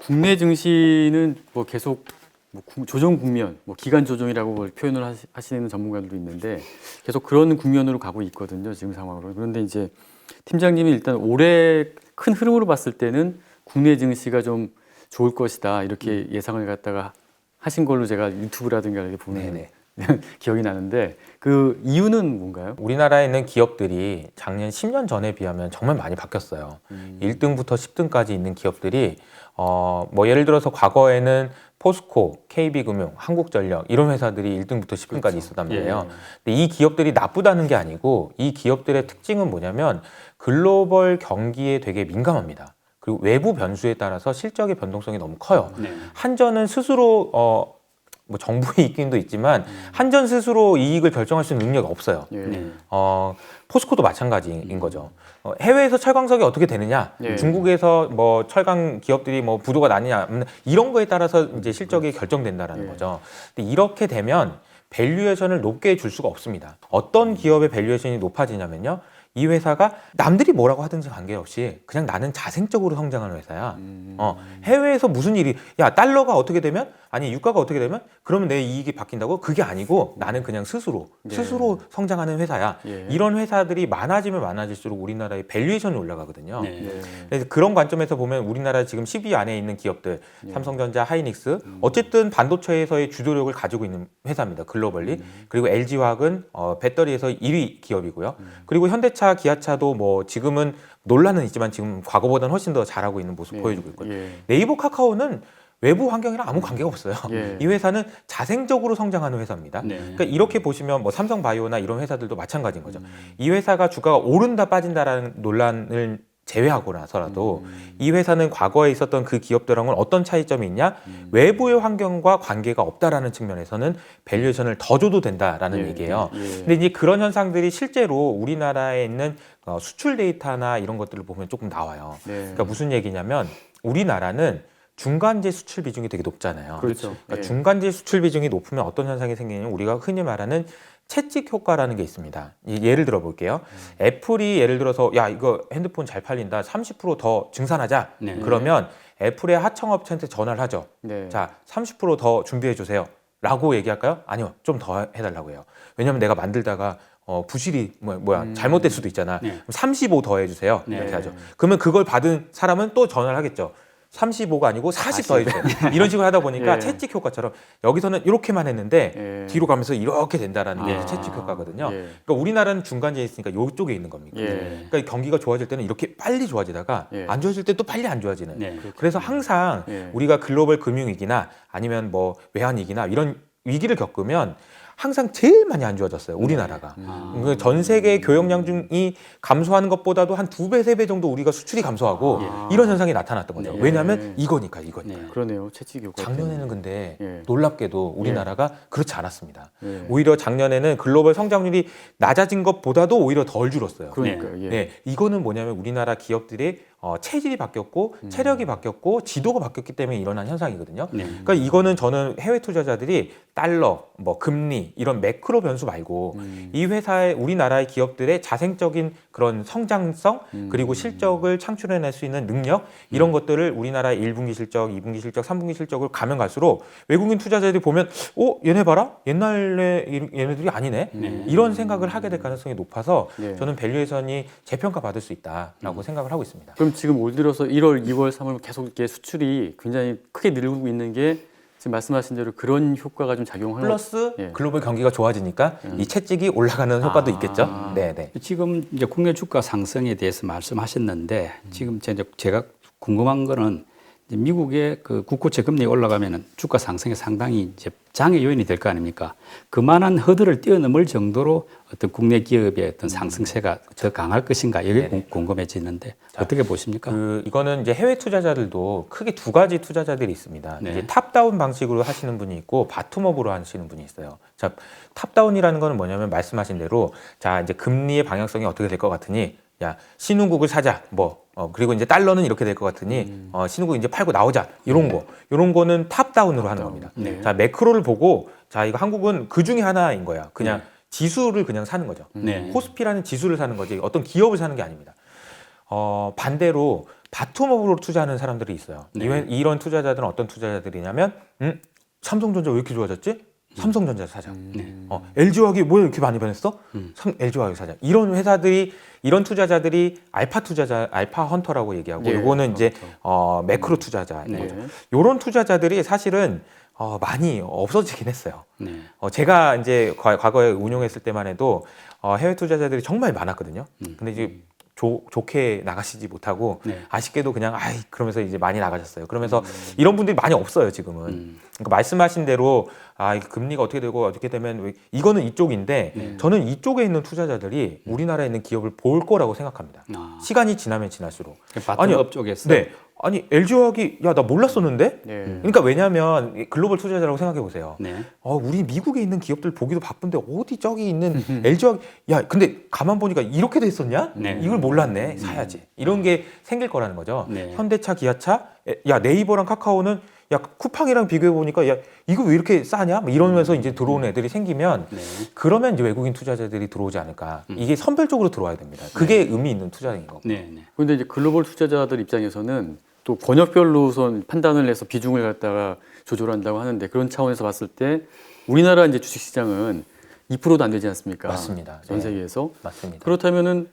국내 증시는 뭐 계속 뭐 조정 국면, 뭐 기간 조정이라고 표현을 하시는 전문가들도 있는데 계속 그런 국면으로 가고 있거든요. 지금 상황으로. 그런데 이제 팀장님이 일단 올해 큰 흐름으로 봤을 때는 국내 증시가 좀 좋을 것이다 이렇게 예상을 갖다가 하신 걸로 제가 유튜브라든가 이렇게 보는 기억이 나는데 그 이유는 뭔가요? 우리나라에 있는 기업들이 작년 10년 전에 비하면 정말 많이 바뀌었어요. 1등부터 10등까지 있는 기업들이 뭐 예를 들어서 과거에는 포스코, KB금융, 한국전력 이런 회사들이 1등부터 10등까지 그렇죠. 있었단 말이에요. 예. 근데 이 기업들이 나쁘다는 게 아니고 이 기업들의 특징은 뭐냐면 글로벌 경기에 되게 민감합니다. 그리고 외부 변수에 따라서 실적의 변동성이 너무 커요. 네. 한전은 스스로 뭐 정부의 입김도 있지만 한전 스스로 이익을 결정할 수 있는 능력이 없어요. 예. 네. 포스코도 마찬가지인 거죠. 해외에서 철강석이 어떻게 되느냐, 예. 중국에서 뭐 철강 기업들이 뭐 부도가 나느냐, 이런 거에 따라서 이제 실적이 결정된다라는 예. 거죠. 근데 이렇게 되면 밸류에이션을 높게 줄 수가 없습니다. 어떤 기업의 밸류에이션이 높아지냐면요. 이 회사가 남들이 뭐라고 하든지 관계없이 그냥 나는 자생적으로 성장하는 회사야. 해외에서 무슨 일이, 야, 달러가 어떻게 되면, 아니, 유가가 어떻게 되면, 그러면 내 이익이 바뀐다고? 그게 아니고 나는 그냥 스스로 성장하는 회사야. 예. 이런 회사들이 많아지면 많아질수록 우리나라의 밸류에이션이 올라가거든요. 네. 예. 그래서 그런 관점에서 보면 우리나라 지금 10위 안에 있는 기업들, 삼성전자, 하이닉스, 어쨌든 반도체에서의 주도력을 가지고 있는 회사입니다. 글로벌리. 그리고 LG화학은 배터리에서 1위 기업이고요. 그리고 현대차, 기아차도 뭐 지금은 논란은 있지만 지금 과거보다는 훨씬 더 잘하고 있는 모습 보여주고 있거든요. 예. 네이버, 카카오는 외부 환경이랑 아무 관계가 없어요. 예. 이 회사는 자생적으로 성장하는 회사입니다. 네. 그러니까 이렇게 보시면 뭐 삼성바이오나 이런 회사들도 마찬가지인 거죠. 이 회사가 주가가 오른다 빠진다라는 논란을 제외하고 나서라도 이 회사는 과거에 있었던 그 기업들하고는 어떤 차이점이 있냐? 외부의 환경과 관계가 없다라는 측면에서는 밸류에이션을 더 줘도 된다라는 예. 얘기예요. 예. 근데 이제 그런 현상들이 실제로 우리나라에 있는 수출 데이터나 이런 것들을 보면 조금 나와요. 네. 그러니까 무슨 얘기냐면 우리나라는 중간재 수출 비중이 되게 높잖아요. 그렇죠. 그러니까 예. 중간재 수출 비중이 높으면 어떤 현상이 생기냐면 우리가 흔히 말하는 채찍 효과라는 게 있습니다. 예를 들어 볼게요. 애플이 예를 들어서 야 이거 핸드폰 잘 팔린다. 30%더 증산하자. 네. 그러면 애플의 하청업체한테 전화를 하죠. 네. 자 30%더 준비해 주세요. 라고 얘기할까요? 아니요. 좀 더 해달라고 해요. 왜냐면 내가 만들다가 부실이 잘못될 수도 있잖아. 네. 35 더 해주세요. 네. 이렇게 하죠. 그러면 그걸 받은 사람은 또 전화를 하겠죠. 35가 아니고 40 더 해주세요. 이런 식으로 하다 보니까 예. 채찍 효과처럼 여기서는 이렇게만 했는데 예. 뒤로 가면서 이렇게 된다라는 게 아. 채찍 효과거든요. 예. 그러니까 우리나라는 중간재에 있으니까 이쪽에 있는 겁니다. 예. 그러니까 경기가 좋아질 때는 이렇게 빨리 좋아지다가 예. 안 좋아질 때 또 빨리 안 좋아지는. 네. 그래서 항상 예. 우리가 글로벌 금융위기나 아니면 뭐 외환위기나 이런 위기를 겪으면 항상 제일 많이 안 좋아졌어요. 우리나라가. 그전 세계 교역량 중이 감소하는 것보다도 한 2배, 3배 정도 우리가 수출이 감소하고 이런 현상이 나타났던 거죠. 네. 왜냐하면 이거니까. 네. 그러네요. 채찍 효과. 작년에는 근데 예. 놀랍게도 우리나라가 그렇지 않았습니다. 예. 오히려 작년에는 글로벌 성장률이 낮아진 것보다도 오히려 덜 줄었어요. 그러니까요. 예. 네, 이거는 뭐냐면 우리나라 기업들의 체질이 바뀌었고 체력이 바뀌었고 지도가 바뀌었기 때문에 일어난 현상이거든요. 네. 그러니까 이거는 저는 해외 투자자들이 달러, 뭐 금리 이런 매크로 변수 말고 이 회사의 우리나라의 기업들의 자생적인 그런 성장성 그리고 실적을 창출해낼 수 있는 능력 이런 것들을 우리나라의 1분기 실적, 2분기 실적, 3분기 실적을 가면 갈수록 외국인 투자자들이 보면 얘네 봐라 옛날에 얘네들이 아니네 이런 생각을 하게 될 가능성이 높아서 예. 저는 밸류에이션이 재평가 받을 수 있다라고 생각을 하고 있습니다. 그럼 지금 올 들어서 1월, 2월, 3월 계속 이렇게 수출이 굉장히 크게 늘고 있는 게 지금 말씀하신 대로 그런 효과가 좀 작용하는 플러스 예. 글로벌 경기가 좋아지니까 이 채찍이 올라가는 효과도 있겠죠. 네, 네. 지금 이제 국내 주가 상승에 대해서 말씀하셨는데 지금 제가 궁금한 거는 이제 미국의 그 국고채 금리 올라가면은 주가 상승에 상당히 이제 장애 요인이 될 거 아닙니까? 그만한 허들을 뛰어넘을 정도로 어떤 국내 기업의 어떤 상승세가 더 강할 것인가 이게 궁금해지는데 어떻게 보십니까? 이거는 이제 해외 투자자들도 크게 두 가지 투자자들이 있습니다. 네. 이제 탑다운 방식으로 하시는 분이 있고 바텀업으로 하시는 분이 있어요. 자, 탑다운이라는 거는 뭐냐면 말씀하신 대로 자, 이제 금리의 방향성이 어떻게 될 것 같으니 야, 신흥국을 사자. 그리고 이제 달러는 이렇게 될 것 같으니 신흥국 이제 팔고 나오자. 이런 거는 탑다운으로 하는 겁니다. 네. 자, 매크로를 보고 자, 이거 한국은 그 중에 하나인 거야. 그냥 지수를 그냥 사는 거죠. 네. 코스피라는 지수를 사는 거지 어떤 기업을 사는 게 아닙니다. 반대로 바텀업으로 투자하는 사람들이 있어요. 네. 이런 투자자들은 어떤 투자자들이냐면 삼성전자 왜 이렇게 좋아졌지? 삼성전자 사자. 네. LG화학이 뭐 이렇게 많이 변했어? LG화학 사자. 이런 회사들이 이런 투자자들이 알파 헌터라고 얘기하고 예, 이거는 이제 그렇죠. 매크로 투자자인 네. 거죠. 이런 투자자들이 사실은 많이 없어지긴 했어요. 네. 제가 이제 과거에 운용했을 때만 해도 해외 투자자들이 정말 많았거든요. 근데 이제 좋게 나가시지 못하고 네. 아쉽게도 그냥 그러면서 이제 많이 나가셨어요. 그러면서 이런 분들이 많이 없어요 지금은. 그러니까 말씀하신 대로 이 금리가 어떻게 되고 어떻게 되면 이거는 이쪽인데 저는 이쪽에 있는 투자자들이 우리나라에 있는 기업을 볼 거라고 생각합니다. 시간이 지나면 지날수록. 바텀업 쪽에서 네. 아니 LG화학이 야 나 몰랐었는데. 예. 그러니까 왜냐하면 글로벌 투자자라고 생각해 보세요. 네. 우리 미국에 있는 기업들 보기도 바쁜데 어디 저기 있는 LG화학 야 근데 가만 보니까 이렇게 돼 있었냐? 네. 이걸 몰랐네. 사야지. 이런 게 생길 거라는 거죠. 네. 현대차, 기아차, 야 네이버랑 카카오는 야 쿠팡이랑 비교해 보니까 야 이거 왜 이렇게 싸냐? 뭐 이러면서 이제 들어오는 애들이 생기면 네. 그러면 이제 외국인 투자자들이 들어오지 않을까. 이게 선별적으로 들어와야 됩니다. 그게 의미 있는 투자인 거고. 네. 네. 그런데 이제 글로벌 투자자들 입장에서는 또 권역별로선 판단을 해서 비중을 갖다가 조절한다고 하는데 그런 차원에서 봤을 때 우리나라 이제 주식시장은 2%도 안 되지 않습니까? 맞습니다. 전 네. 세계에서. 맞습니다. 그렇다면은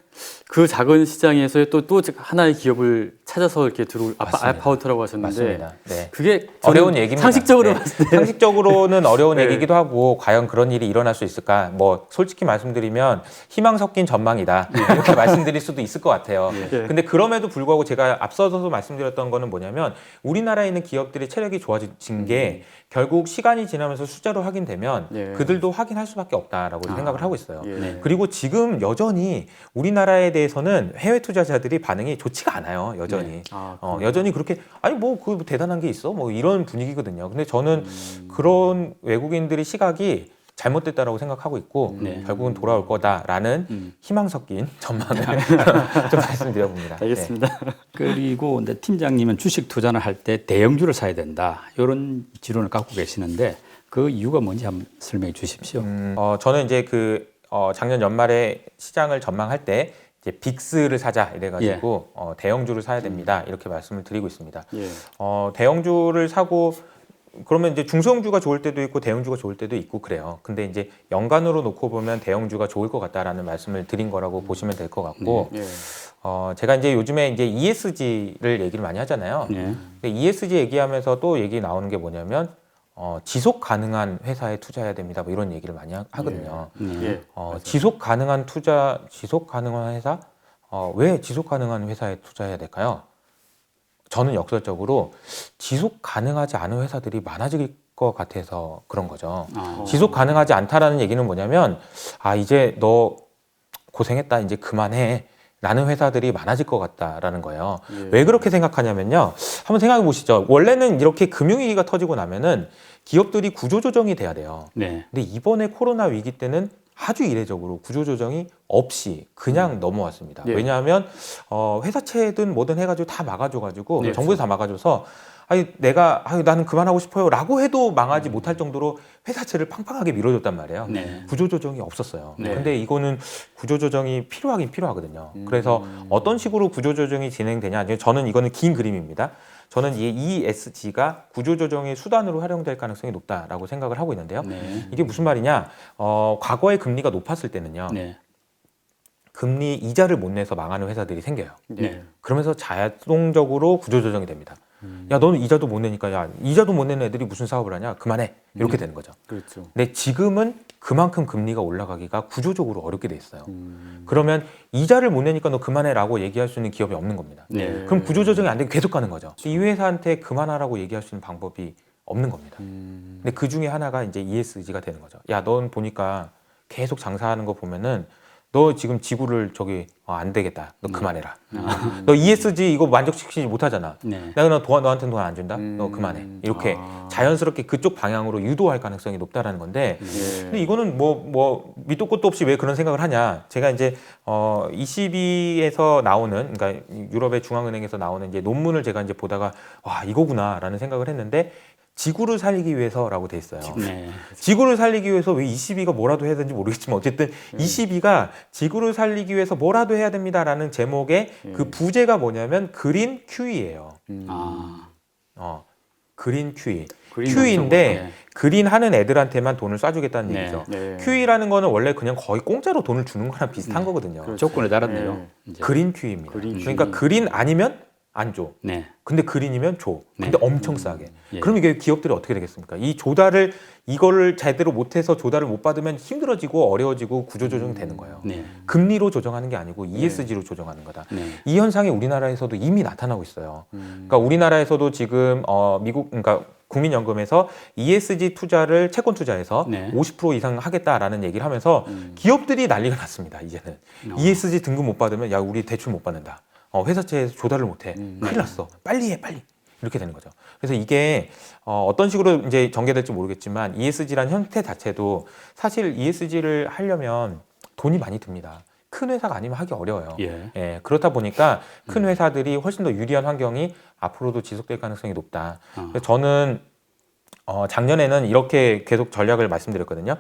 그 작은 시장에서의 또 하나의 기업을 찾아서 이렇게 들어올 맞습니다. 알파우터라고 하셨는데 맞습니다. 네. 그게 어려운 저는 얘기입니다. 상식적으로 네. 봤을 때 상식적으로는 어려운 네. 얘기이기도 하고 과연 그런 일이 일어날 수 있을까? 뭐 솔직히 말씀드리면 희망 섞인 전망이다 이렇게 말씀드릴 수도 있을 것 같아요. 네. 근데 그럼에도 불구하고 제가 앞서서 말씀드렸던 거는 뭐냐면 우리나라에 있는 기업들의 체력이 좋아진 게 결국 시간이 지나면서 숫자로 확인되면 네. 그들도 확인할 수밖에 없다라고 생각을 하고 있어요. 예. 네. 그리고 지금 여전히 우리나라에 대해서는 해외 투자자들이 반응이 좋지가 않아요. 여전히. 여전히 그렇게 아니 뭐 그 대단한 게 있어 뭐 이런 분위기거든요. 근데 저는 그런 외국인들의 시각이 잘못됐다라고 생각하고 있고 네. 결국은 돌아올 거다라는 희망 섞인 전망을 좀 말씀드려봅니다. 알겠습니다. 그리고 근데 팀장님은 주식 투자를 할 때 대형주를 사야 된다 이런 지론을 갖고 계시는데 그 이유가 뭔지 한번 설명해 주십시오. 저는 이제 작년 연말에 시장을 전망할 때 이제 빅스를 사자 이래가지고 대형주를 사야 됩니다 이렇게 말씀을 드리고 있습니다. 예. 대형주를 사고 그러면 이제 중소형주가 좋을 때도 있고 대형주가 좋을 때도 있고 그래요. 근데 이제 연간으로 놓고 보면 대형주가 좋을 것 같다라는 말씀을 드린 거라고 보시면 될 것 같고 예. 제가 이제 요즘에 이제 ESG를 얘기를 많이 하잖아요. 네. 근데 ESG 얘기하면서 또 얘기 나오는 게 뭐냐면 지속 가능한 회사에 투자해야 됩니다. 뭐 이런 얘기를 많이 하거든요. 예. 지속 가능한 투자, 지속 가능한 회사? 왜 지속 가능한 회사에 투자해야 될까요? 저는 역설적으로 지속 가능하지 않은 회사들이 많아질 것 같아서 그런 거죠. 지속 가능하지 않다라는 얘기는 뭐냐면 이제 너 고생했다 이제 그만해 라는 회사들이 많아질 것 같다라는 거예요. 예. 왜 그렇게 생각하냐면요. 한번 생각해 보시죠. 원래는 이렇게 금융위기가 터지고 나면은 기업들이 구조조정이 돼야 돼요. 네. 근데 이번에 코로나 위기 때는 아주 이례적으로 구조조정이 없이 그냥 넘어왔습니다. 예. 왜냐하면 회사채든 뭐든 해가지고 다 막아줘가지고 네, 정부에서 다 막아줘서 나는 그만하고 싶어요라고 해도 망하지 못할 정도로 회사채를 팡팡하게 밀어줬단 말이에요. 네. 구조조정이 없었어요. 네. 근데 이거는 구조조정이 필요하긴 필요하거든요. 그래서 어떤 식으로 구조조정이 진행되냐? 저는 이거는 긴 그림입니다. 저는 이 ESG가 구조조정의 수단으로 활용될 가능성이 높다라고 생각을 하고 있는데요. 네. 이게 무슨 말이냐? 과거에 금리가 높았을 때는요. 네. 금리 이자를 못 내서 망하는 회사들이 생겨요. 네. 그러면서 자동적으로 구조조정이 됩니다. 야, 너는 이자도 못 내니까 야, 이자도 못 내는 애들이 무슨 사업을 하냐? 그만해. 이렇게 되는 거죠. 그렇죠. 근데 지금은 그만큼 금리가 올라가기가 구조적으로 어렵게 돼 있어요. 그러면 이자를 못 내니까 너 그만해라고 얘기할 수 있는 기업이 없는 겁니다. 네. 그럼 구조조정이 안 되고 계속 가는 거죠. 이 회사한테 그만하라고 얘기할 수 있는 방법이 없는 겁니다. 근데 그 중에 하나가 이제 ESG가 되는 거죠. 야, 넌 보니까 계속 장사하는 거 보면은 너 지금 지구를 안 되겠다. 너 그만해라. 너 ESG 이거 만족시키지 못하잖아. 네. 내가 너한테는 돈 안 준다. 너 그만해. 이렇게 자연스럽게 그쪽 방향으로 유도할 가능성이 높다라는 건데. 예. 근데 이거는 뭐 밑도 끝도 없이 왜 그런 생각을 하냐? 제가 이제 ECB에서 나오는 그러니까 유럽의 중앙은행에서 나오는 이제 논문을 제가 이제 보다가 와 이거구나라는 생각을 했는데 지구를 살리기 위해서라고 돼 있어요. 네. 지구를 살리기 위해서 왜 22가 뭐라도 해야 되는지 모르겠지만 어쨌든 22가 지구를 살리기 위해서 뭐라도 해야 됩니다라는 제목의 그 부제가 뭐냐면 그린 큐이예요. 아, 그린 큐이. 그린 큐이인데 네. 그린 하는 애들한테만 돈을 쏴주겠다는 네. 얘기죠. 네. 큐이라는 거는 원래 그냥 거의 공짜로 돈을 주는 거랑 비슷한 거거든요. 그렇죠. 조건에 따랐네요. 네. 이제. 그린 큐이입니다. 그린 그러니까 큐이. 그린 아니면 안 줘. 네. 근데 그린이면 줘. 근데 네. 엄청 싸게. 예. 그럼 이게 기업들이 어떻게 되겠습니까? 이 조달을 이거를 제대로 못해서 조달을 못 받으면 힘들어지고 어려워지고 구조조정이 되는 거예요. 네. 금리로 조정하는 게 아니고 ESG로 조정하는 거다. 네. 이 현상이 우리나라에서도 이미 나타나고 있어요. 그러니까 우리나라에서도 지금 미국 그러니까 국민연금에서 ESG 투자를 채권 투자에서 네. 50% 이상 하겠다라는 얘기를 하면서 기업들이 난리가 났습니다. 이제는 ESG 등급 못 받으면 야 우리 대출 못 받는다. 회사채에서 조달을 못해. 큰일 났어. 빨리 해, 빨리. 이렇게 되는 거죠. 그래서 이게 어떤 식으로 이제 전개될지 모르겠지만 ESG라는 형태 자체도 사실 ESG를 하려면 돈이 많이 듭니다. 큰 회사가 아니면 하기 어려워요. 예. 그렇다 보니까 큰 회사들이 훨씬 더 유리한 환경이 앞으로도 지속될 가능성이 높다. 그래서 저는 작년에는 이렇게 계속 전략을 말씀드렸거든요.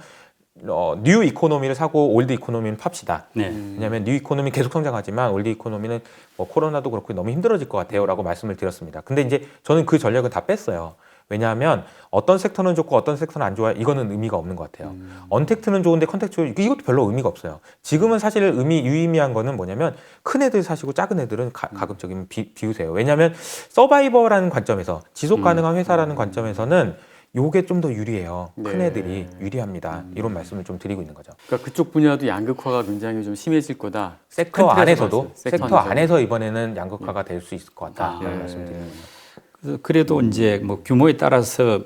뉴 이코노미를 사고 올드 이코노미는 팝시다. 네. 왜냐하면 뉴 이코노미 계속 성장하지만 올드 이코노미는 뭐 코로나도 그렇고 너무 힘들어질 것 같아요라고 말씀을 드렸습니다. 근데 이제 저는 그 전략은 다 뺐어요. 왜냐하면 어떤 섹터는 좋고 어떤 섹터는 안 좋아요. 이거는 의미가 없는 것 같아요. 언택트는 좋은데 컨택트 이것도 별로 의미가 없어요. 지금은 사실 유의미한 거는 뭐냐면 큰 애들 사시고 작은 애들은 가급적이면 비우세요. 왜냐하면 서바이버라는 관점에서 지속 가능한 회사라는 관점에서는 요게 좀 더 유리해요. 큰 네. 애들이 유리합니다. 이런 말씀을 좀 드리고 있는 거죠. 그러니까 그쪽 분야도 양극화가 굉장히 좀 심해질 거다. 섹터 큰 틀에서 안에서도 봤어요. 섹터 안에서 이번에는 양극화가 될 수 있을 것 같다라는 예. 말씀드립니다. 그래서 그래도 이제 뭐 규모에 따라서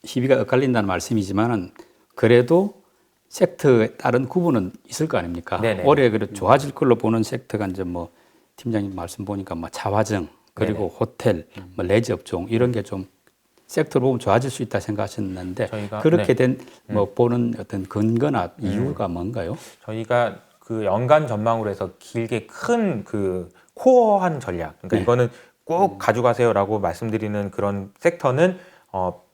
희비가 엇갈린다는 말씀이지만은 그래도 섹터에 따른 구분은 있을 거 아닙니까? 네네. 올해 그래 좋아질 걸로 보는 섹터가 이제 뭐 팀장님 말씀 보니까 뭐 차화정 그리고 네네. 호텔, 뭐 레저 업종 이런 게 좀 섹터로 보면 좋아질 수 있다 생각하셨는데 저희가- 그렇게 네. 된 뭐 보는 어떤 근거나 이유가 뭔가요? 저희가 그 연간 전망으로 해서 길게 큰 그 코어한 전략. 그러니까 네. 이거는 꼭 가져가세요라고 말씀드리는 그런 섹터는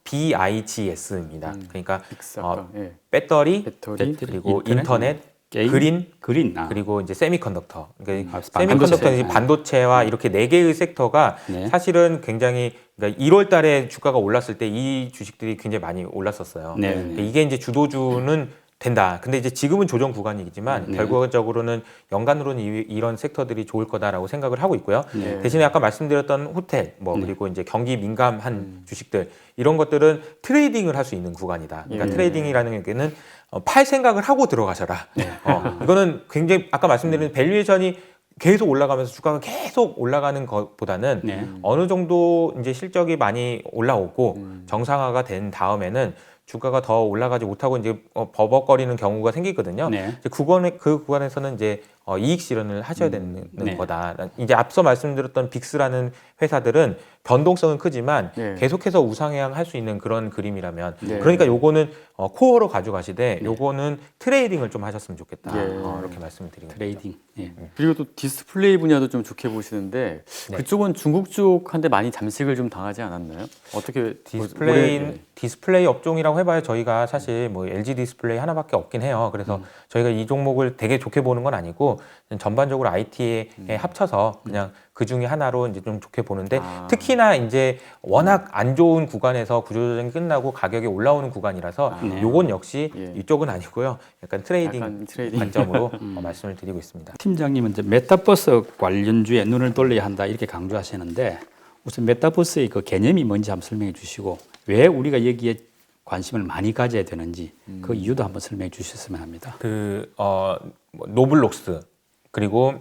BIGS입니다. 그러니까 빅사카. 예. 배터리, 배터리, 그리고 인터넷, 인터넷, 게임, 그린, 아. 그리고 이제 세미컨덕터. 그러니까 아, 세미컨덕터는 반도체. 반도체와 이렇게 네 개의 섹터가 네. 사실은 굉장히 그러니까 1월 달에 주가가 올랐을 때 이 주식들이 굉장히 많이 올랐었어요. 네. 그러니까 이게 이제 주도주는 된다. 근데 이제 지금은 조정 구간이지만 네. 결과적으로는 연간으로는 이런 섹터들이 좋을 거다라고 생각을 하고 있고요. 네. 대신에 아까 말씀드렸던 호텔, 뭐 네. 그리고 이제 경기 민감한 주식들 이런 것들은 트레이딩을 할 수 있는 구간이다. 그러니까 예. 트레이딩이라는 얘기는 팔 생각을 하고 들어가셔라. 이거는 굉장히 아까 말씀드린 밸류에이션이 계속 올라가면서 주가가 계속 올라가는 것보다는 네. 어느 정도 이제 실적이 많이 올라오고 정상화가 된 다음에는 주가가 더 올라가지 못하고 이제 버벅거리는 경우가 생기거든요. 네. 이제 그 구간에서는 이제 이익 실현을 하셔야 되는 네. 거다. 이제 앞서 말씀드렸던 빅스라는 회사들은 변동성은 크지만 네. 계속해서 우상향할 수 있는 그런 그림이라면 네. 그러니까 요거는 코어로 가져가시되 요거는 트레이딩을 좀 하셨으면 좋겠다. 예. 이렇게 말씀을 드립니다. 트레이딩. 예. 그리고 또 디스플레이 분야도 좀 좋게 보시는데 네. 그쪽은 중국 쪽한테 많이 잠식을 좀 당하지 않았나요? 어떻게 디스플레이 업종이라고 해봐야 저희가 사실 뭐 LG 디스플레이 하나밖에 없긴 해요. 그래서 저희가 이 종목을 되게 좋게 보는 건 아니고 전반적으로 IT에 합쳐서 그냥 그 중에 하나로 이제 좀 좋게 보는데 특히나 이제 워낙 안 좋은 구간에서 구조조정이 끝나고 가격이 올라오는 구간이라서 네. 요건 역시 예. 이쪽은 아니고요. 약간 트레이딩 약간 트레이딩. 관점으로 말씀을 드리고 있습니다. 팀장님은 이제 메타버스 관련주에 눈을 돌려야 한다 이렇게 강조하시는데 우선 메타버스의 그 개념이 뭔지 한번 설명해 주시고 왜 우리가 여기에 관심을 많이 가져야 되는지 그 이유도 한번 설명해 주셨으면 합니다. 뭐 노블록스 그리고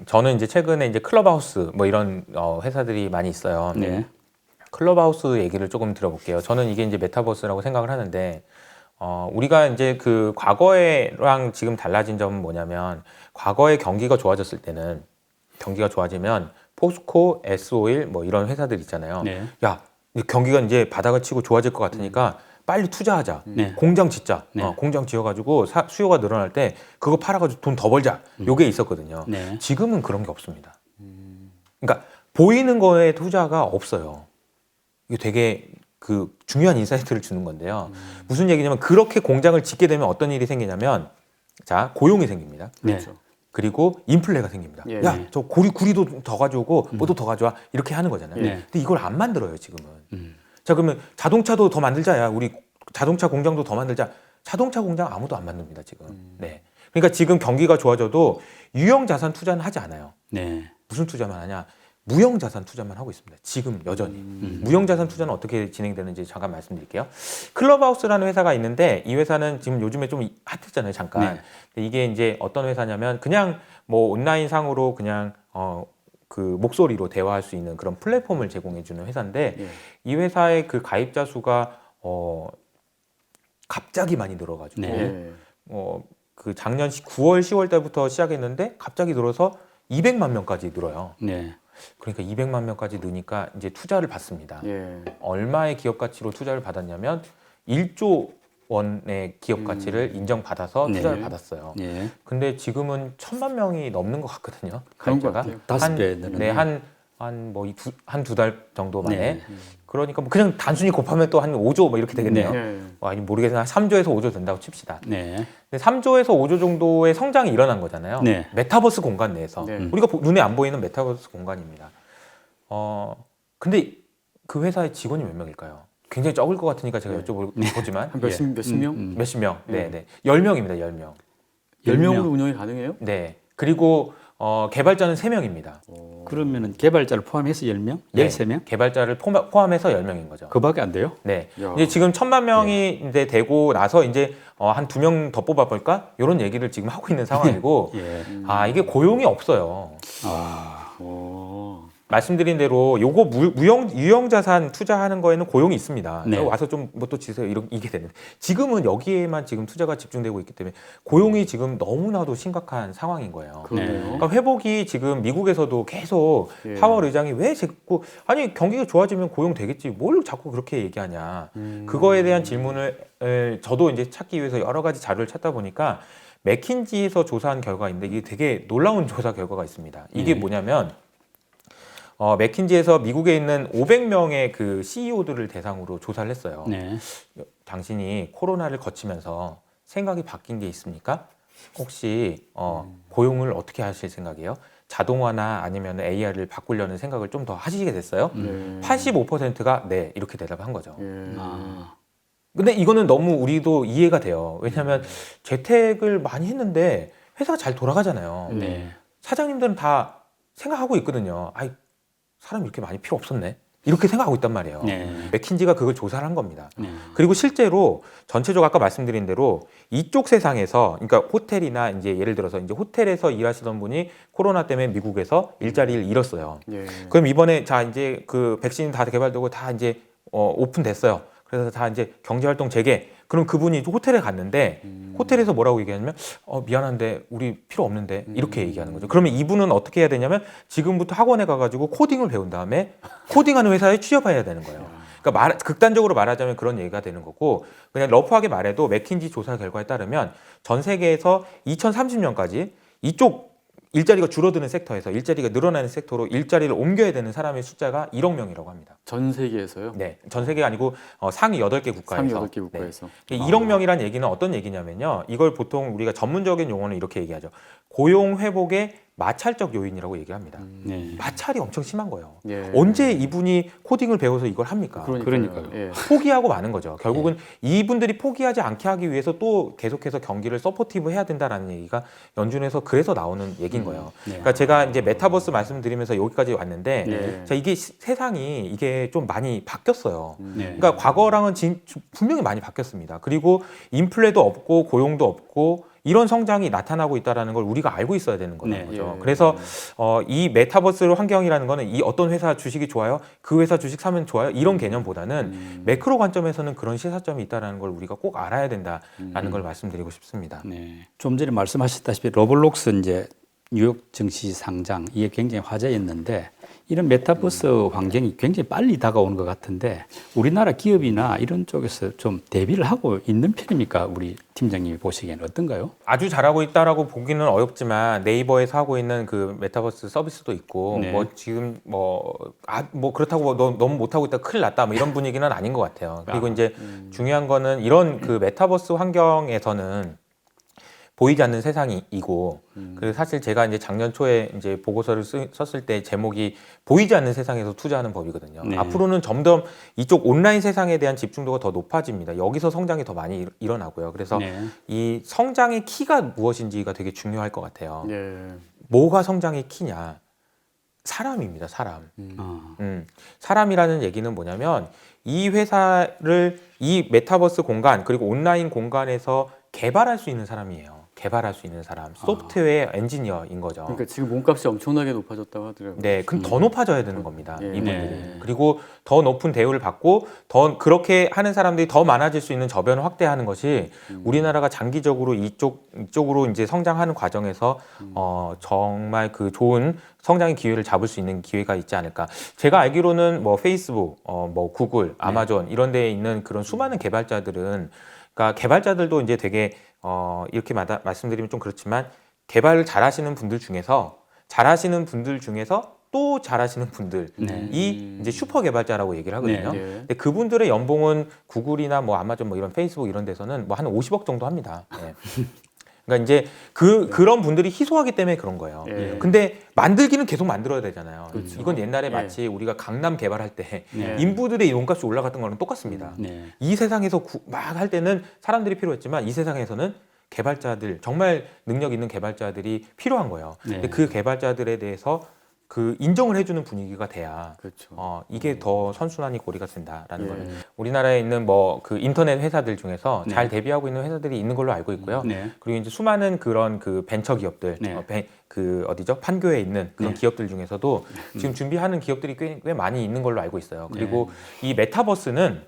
저는 이제 최근에 이제 클럽하우스 뭐 이런 회사들이 많이 있어요. 네. 클럽하우스 얘기를 조금 들어볼게요. 저는 이게 이제 메타버스라고 생각을 하는데 우리가 이제 그 과거에랑 지금 달라진 점은 뭐냐면 과거에 경기가 좋아졌을 때는 경기가 좋아지면 포스코, S-오일 뭐 이런 회사들 있잖아요. 네. 야, 이 경기가 이제 바닥을 치고 좋아질 것 같으니까 빨리 투자하자. 네. 공장 짓자. 네. 공장 지어가지고 수요가 늘어날 때 그거 팔아가지고 돈 더 벌자. 요게 있었거든요. 네. 지금은 그런 게 없습니다. 그러니까 보이는 거에 투자가 없어요. 이게 되게 그 중요한 인사이트를 주는 건데요. 무슨 얘기냐면 그렇게 공장을 짓게 되면 어떤 일이 생기냐면 자 고용이 생깁니다. 네. 그렇죠. 그리고 인플레가 생깁니다. 예. 야, 저 구리도 더 가져오고 뭐도 더 가져와 이렇게 하는 거잖아요. 네. 근데 이걸 안 만들어요 지금은. 자 그러면 자동차도 더 만들자야. 우리 자동차 공장도 더 만들자. 자동차 공장 아무도 안 만듭니다 지금. 네. 그러니까 지금 경기가 좋아져도 유형 자산 투자는 하지 않아요. 네. 무슨 투자만 하냐? 무형 자산 투자만 하고 있습니다. 지금 여전히. 무형 자산 투자는 어떻게 진행되는지 잠깐 말씀드릴게요. 클럽하우스라는 회사가 있는데 이 회사는 지금 요즘에 좀 핫했잖아요, 잠깐. 근데 이게 이제 어떤 회사냐면 그냥 뭐 온라인 상으로 그냥 그 목소리로 대화할 수 있는 그런 플랫폼을 제공해 주는 회사인데 예. 이 회사의 그 가입자 수가 갑자기 많이 늘어가지고 네. 그 작년 9월, 10월 달부터 시작했는데 갑자기 늘어서 200만 명까지 늘어요. 네. 그러니까 200만 명까지 느니까 이제 투자를 받습니다. 예. 얼마의 기업 가치로 투자를 받았냐면 1조 원의 기업 가치를 인정받아서 네. 투자를 받았어요. 예. 근데 지금은 1,000만 명이 넘는 것 같거든요. 그런 것 가입자가. 같아요. 5배 늘었네요. 네, 한두 달 정도 만에. 네. 그러니까 뭐 그냥 단순히 곱하면 또 한 5조 뭐 이렇게 되겠네요. 예. 아니 모르겠으나 한 3조에서 5조 된다고 칩시다. 네. 근데 3조에서 5조 정도의 성장이 일어난 거잖아요. 네. 메타버스 공간 내에서. 네. 우리가 눈에 안 보이는 메타버스 공간입니다. 근데 그 회사의 직원이 몇 명일까요? 굉장히 적을 것 같으니까 제가 여쭤보지만 한 몇십 명? 몇십 명? 네, 네. 10명입니다. 10명. 10명으로 운영이 가능해요? 네. 그리고 개발자는 3명입니다. 그러면은 개발자를 포함해서 10명? 네. 13명? 개발자를 포함해서 10명인 거죠. 그밖에 안 돼요? 네. 야. 이제 지금 1,000만 명이 이제 되고 나서 이제 한 2명 더 뽑아볼까? 이런 얘기를 지금 하고 있는 상황이고, 예. 이게 고용이 없어요. 아. 오. 말씀드린 대로 요거 유형 자산 투자하는 거에는 고용이 있습니다. 네. 와서 좀 뭐 또 지세요. 이게 되는. 지금은 여기에만 지금 투자가 집중되고 있기 때문에 고용이 지금 너무나도 심각한 상황인 거예요. 그러네요. 그러니까 회복이 지금 미국에서도 계속 예. 파월 의장이 왜 자꾸 아니 경기가 좋아지면 고용 되겠지 뭘 자꾸 그렇게 얘기하냐. 그거에 대한 질문을 저도 이제 찾기 위해서 여러 가지 자료를 찾다 보니까 맥킨지에서 조사한 결과인데 이게 되게 놀라운 조사 결과가 있습니다. 이게 뭐냐면 맥킨지에서 미국에 있는 500명의 그 CEO들을 대상으로 조사를 했어요. 네. 당신이 코로나를 거치면서 생각이 바뀐 게 있습니까? 혹시 고용을 어떻게 하실 생각이에요? 자동화나 아니면 AI를 바꾸려는 생각을 좀 더 하시게 됐어요? 네. 85%가 네 이렇게 대답을 한 거죠. 예. 아. 근데 이거는 너무 우리도 이해가 돼요. 왜냐하면 재택을 많이 했는데 회사가 잘 돌아가잖아요. 네. 사장님들은 다 생각하고 있거든요. 아이 사람 이렇게 많이 필요 없었네. 이렇게 생각하고 있단 말이에요. 네. 맥킨지가 그걸 조사를 한 겁니다. 네. 그리고 실제로 전체적으로 아까 말씀드린 대로 이쪽 세상에서 그러니까 호텔이나 이제 예를 들어서 이제 호텔에서 일하시던 분이 코로나 때문에 미국에서 일자리를 잃었어요. 예. 그럼 이번에 자 이제 그 백신 다 개발되고 다 이제 오픈됐어요. 그래서 다 이제 경제활동 재개. 그럼 그분이 호텔에 갔는데 호텔에서 뭐라고 얘기하냐면 미안한데 우리 필요 없는데 이렇게 얘기하는 거죠. 그러면 이분은 어떻게 해야 되냐면 지금부터 학원에 가가지고 코딩을 배운 다음에 코딩하는 회사에 취업해야 되는 거예요. 그러니까 극단적으로 말하자면 그런 얘기가 되는 거고 그냥 러프하게 말해도 맥킨지 조사 결과에 따르면 전 세계에서 2030년까지 이쪽 일자리가 줄어드는 섹터에서 일자리가 늘어나는 섹터로 일자리를 옮겨야 되는 사람의 숫자가 1억 명이라고 합니다. 전 세계에서요? 네, 전 세계가 아니고 상위 8개 국가에서. 상위 8개 국가에서. 네. 1억 명이라는 얘기는 어떤 얘기냐면요. 이걸 보통 우리가 전문적인 용어는 이렇게 얘기하죠. 고용 회복의 마찰적 요인이라고 얘기합니다. 네. 마찰이 엄청 심한 거예요. 예. 언제 이분이 코딩을 배워서 이걸 합니까? 그러니까요. 예. 포기하고 마는 거죠. 결국은 이분들이 포기하지 않게 하기 위해서 또 계속해서 경기를 서포티브 해야 된다라는 얘기가 연준에서 그래서 나오는 얘기인 거예요. 네. 그러니까 제가 이제 메타버스 말씀드리면서 여기까지 왔는데 네. 자, 이게 세상이 이게 좀 많이 바뀌었어요. 네. 그러니까 과거랑은 분명히 많이 바뀌었습니다. 그리고 인플레도 없고 고용도 없고 이런 성장이 나타나고 있다는 걸 우리가 알고 있어야 되는 거죠. 네. 거죠. 예. 그래서 이 메타버스 환경이라는 거는 이 어떤 회사 주식이 좋아요, 그 회사 주식 사면 좋아요 이런 개념보다는 매크로 관점에서는 그런 시사점이 있다는 걸 우리가 꼭 알아야 된다라는 걸 말씀드리고 싶습니다. 네. 좀 전에 말씀하셨다시피 로블록스 이제 뉴욕 증시 상장 이게 굉장히 화제였는데 이런 메타버스 환경이 굉장히 빨리 다가오는 것 같은데 우리나라 기업이나 이런 쪽에서 좀 대비를 하고 있는 편입니까? 우리 팀장님이 보시기에는 어떤가요? 아주 잘하고 있다라고 보기는 어렵지만 네이버에서 하고 있는 그 메타버스 서비스도 있고 네. 뭐 지금 뭐 그렇다고 뭐 너무 못하고 있다 큰일 났다 뭐 이런 분위기는 아닌 것 같아요. 그리고 이제 중요한 거는 이런 그 메타버스 환경에서는 보이지 않는 세상이고 그리고 사실 제가 이제 작년 초에 이제 보고서를 썼을 때 제목이 보이지 않는 세상에서 투자하는 법이거든요. 네. 앞으로는 점점 이쪽 온라인 세상에 대한 집중도가 더 높아집니다. 여기서 성장이 더 많이 일어나고요. 그래서 네. 이 성장의 키가 무엇인지가 되게 중요할 것 같아요. 예. 뭐가 성장의 키냐? 사람입니다. 사람. 어. 사람이라는 얘기는 뭐냐면 이 회사를 이 메타버스 공간 그리고 온라인 공간에서 개발할 수 있는 사람이에요. 개발할 수 있는 사람, 소프트웨어 엔지니어인 거죠. 그러니까 지금 몸값이 엄청나게 높아졌다고 하더라고요. 네, 그럼 더 높아져야 되는 겁니다. 예. 이분들이. 네. 그리고 더 높은 대우를 받고 더 그렇게 하는 사람들이 더 많아질 수 있는 저변을 확대하는 것이 우리나라가 장기적으로 이쪽으로 이제 성장하는 과정에서 정말 그 좋은 성장의 기회를 잡을 수 있는 기회가 있지 않을까. 제가 알기로는 뭐 페이스북, 뭐 구글, 아마존 이런 데에 있는 그런 수많은 개발자들은 그러니까 개발자들도 이제 되게 이렇게 말씀드리면 좀 그렇지만 개발을 잘하시는 분들 중에서 또 잘하시는 분들이 네. 이제 슈퍼 개발자라고 얘기를 하거든요. 네. 근데 그분들의 연봉은 구글이나 뭐 아마존 뭐 이런 페이스북 이런 데서는 뭐 한 50억 정도 합니다. 네. 그러니까 이제 그런 분들이 희소하기 때문에 그런 거예요. 예. 근데 만들기는 계속 만들어야 되잖아요. 그렇죠. 이건 옛날에 예. 마치 우리가 강남 개발할 때 네. 인부들의 몸값이 올라갔던 거랑 똑같습니다. 네. 이 세상에서 막 할 때는 사람들이 필요했지만 이 세상에서는 개발자들 정말 능력 있는 개발자들이 필요한 거예요. 네. 근데 그 개발자들에 대해서 그 인정을 해주는 분위기가 돼야 그렇죠. 이게 더 선순환이 고리가 된다라는 예. 거예요. 우리나라에 있는 뭐 그 인터넷 회사들 중에서 네. 잘 대비하고 있는 회사들이 있는 걸로 알고 있고요. 네. 그리고 이제 수많은 그런 그 벤처 기업들, 네. 그 어디죠? 판교에 있는 그런 네. 기업들 중에서도 지금 준비하는 기업들이 꽤 많이 있는 걸로 알고 있어요. 그리고 이 메타버스는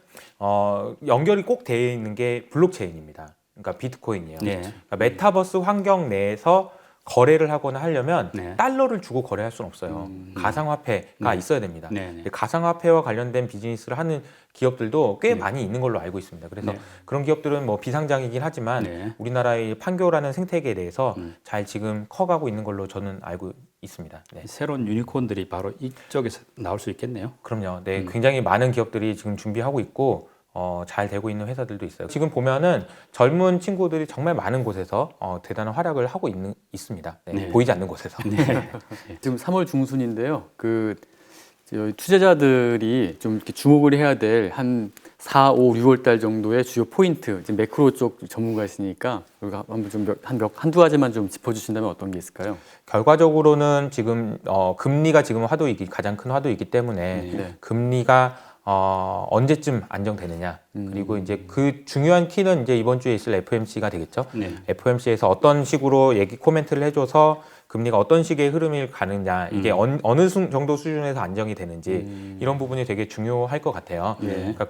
연결이 꼭 되어 있는 게 블록체인입니다. 그러니까 비트코인이에요. 네. 그러니까 메타버스 환경 내에서 거래를 하거나 하려면 네. 달러를 주고 거래할 수는 없어요. 가상화폐가 있어야 됩니다. 네. 네. 가상화폐와 관련된 비즈니스를 하는 기업들도 꽤 많이 있는 걸로 알고 있습니다. 그래서 네. 그런 기업들은 뭐 비상장이긴 하지만 네. 우리나라의 판교라는 생태계에 대해서 잘 지금 커가고 있는 걸로 저는 알고 있습니다. 네. 새로운 유니콘들이 바로 이쪽에서 나올 수 있겠네요. 그럼요. 네, 굉장히 많은 기업들이 지금 준비하고 있고 잘 되고 있는 회사들도 있어요. 지금 보면은 젊은 친구들이 정말 많은 곳에서 대단한 활약을 하고 있습니다. 네, 네. 보이지 않는 곳에서. 지금 3월 중순인데요. 저희 투자자들이 좀 이렇게 주목을 해야 될 한 4, 5, 6월 달 정도의 주요 포인트, 지금 매크로 쪽 전문가이시니까 여기가 한번 좀 한두 가지만 좀 짚어주신다면 어떤 게 있을까요? 결과적으로는 지금 금리가 지금 가장 큰 화두이기 때문에 네. 금리가 언제쯤 안정되느냐 그리고 이제 그 중요한 키는 이제 이번 주에 있을 FOMC가 되겠죠. 네. FOMC에서 어떤 식으로 코멘트를 해줘서 금리가 어떤 식의 흐름을 가느냐 이게 어느 정도 수준에서 안정이 되는지 이런 부분이 되게 중요할 것 같아요. 그러니까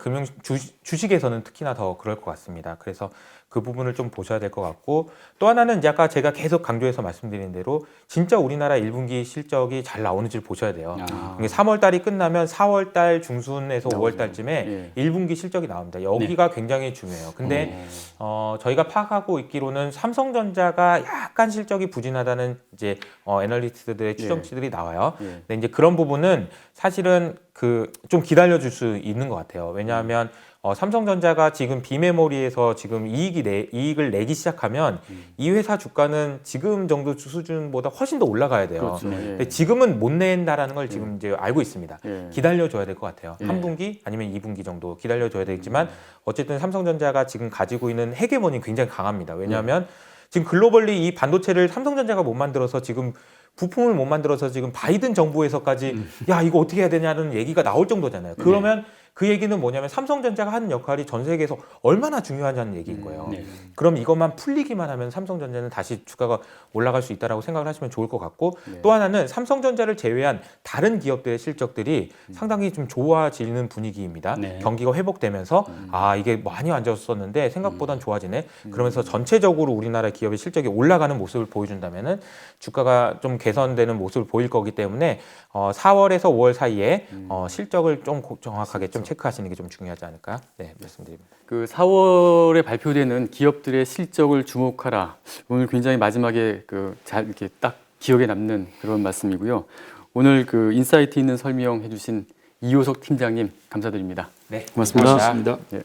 주식에서는 특히나 더 그럴 것 같습니다. 그래서 그 부분을 좀 보셔야 될 것 같고 또 하나는 이제 아까 제가 계속 강조해서 말씀드린 대로 진짜 우리나라 1분기 실적이 잘 나오는지를 보셔야 돼요. 이게 3월 달이 끝나면 4월 달 중순에서 5월 달쯤에 1분기 실적이 나옵니다. 여기가 굉장히 중요해요. 근데 저희가 파악하고 있기로는 삼성전자가 약간 실적이 부진하다는 이제 애널리스트들의 추정치들이 나와요. 근데 이제 그런 부분은 사실은 좀 기다려줄 수 있는 것 같아요. 왜냐하면 삼성전자가 지금 비메모리에서 지금 이익을 내기 시작하면 이 회사 주가는 지금 정도 수준보다 훨씬 더 올라가야 돼요. 그렇죠. 근데 지금은 못 낸다라는 걸 지금 이제 알고 있습니다. 기다려줘야 될 것 같아요. 한 분기 아니면 2분기 정도 기다려줘야 되겠지만 어쨌든 삼성전자가 지금 가지고 있는 헤게모니 굉장히 강합니다. 왜냐하면 지금 글로벌리 이 반도체를 삼성전자가 못 만들어서 지금 부품을 못 만들어서 지금 바이든 정부에서까지 야 이거 어떻게 해야 되냐는 얘기가 나올 정도잖아요. 그러면 그 얘기는 뭐냐면 삼성전자가 하는 역할이 전 세계에서 얼마나 중요하냐는 얘기인 거예요. 그럼 이것만 풀리기만 하면 삼성전자는 다시 주가가 올라갈 수 있다라고 생각을 하시면 좋을 것 같고 또 하나는 삼성전자를 제외한 다른 기업들의 실적들이 상당히 좀 좋아지는 분위기입니다. 경기가 회복되면서 이게 많이 안 좋았었는데 생각보단 좋아지네. 그러면서 전체적으로 우리나라 기업의 실적이 올라가는 모습을 보여준다면은 주가가 좀 개선되는 모습을 보일 거기 때문에 4월에서 5월 사이에 실적을 좀 정확하게 좀 체크하시는 게 좀 중요하지 않을까? 네, 말씀드립니다. 그 4월에 발표되는 기업들의 실적을 주목하라. 오늘 굉장히 마지막에 잘 이렇게 딱 기억에 남는 그런 말씀이고요. 오늘 그 인사이트 있는 설명해 주신 이효석 팀장님 감사드립니다. 네, 고맙습니다. 감사합니다. 예.